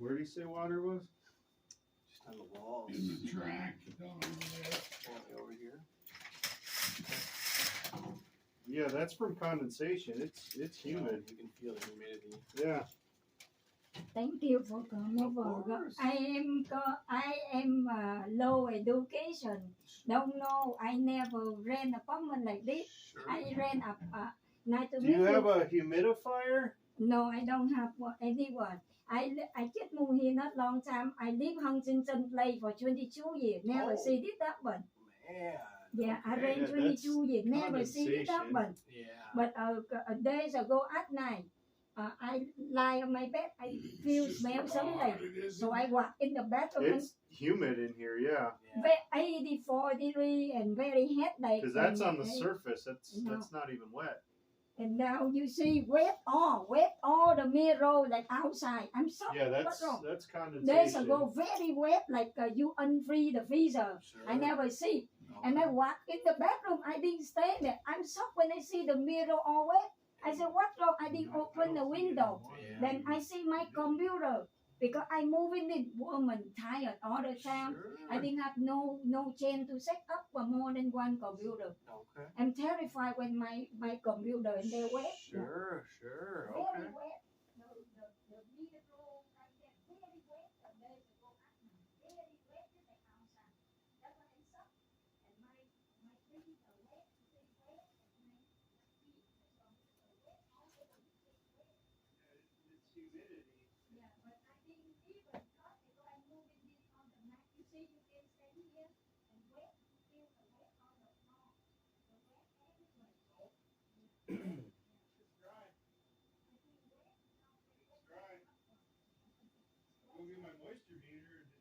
Where did he say water was? Just on the walls. In the track, down over there. Only over here. Yeah, that's from condensation. It's humid. You can feel the humidity. Yeah. Thank you for coming Of over. course. I am low education. Don't know. I never ran apartment like this. Sure. I ran up. Nice to Do meet you have a humidifier? No, I don't have anyone. I just moved here not long time. I live Huntington Place for 22 years. Never Oh. see this happen. Man. Yeah, I Okay. ran Yeah, 22 years. Never see this condensation. happen. Yeah. But days ago at night, I lie on my bed. I feel smell something. So I walk in the bathroom It's humid in here, yeah. and 84 degree and very headache. Because that's on the and, surface. No. That's not even wet. And now you see wet all the mirror like outside. I'm sorry. Yeah, what's wrong? that's condensation. Days ago, very wet, like you unfree the freezer. Sure. I never see. Okay. And I walk in the bedroom. I didn't stay there. I'm shocked when I see the mirror all wet. I said, what's wrong? I didn't open the window. Yeah. Then I see my computer because I moving it. Woman tired all the time. Sure. I didn't have no chain to set up for more than one computer. Okay. I'm terrified when my computer and they're wet. Sure. Sure. Very Okay. wet. The mirror I get very wet. And days ago at night, very wet just like outside. That's why I'm shocked. And my feet are wet. They wet. And my feet are wet. Also the feet is wet. It's humidity. Yeah, but I didn't even cut because I'm moving this on the mat. You see, you can stay here and wet. You feel the wet on the floor. The wet everywhere. It's dry. It's dry. I'll get my moisture meter and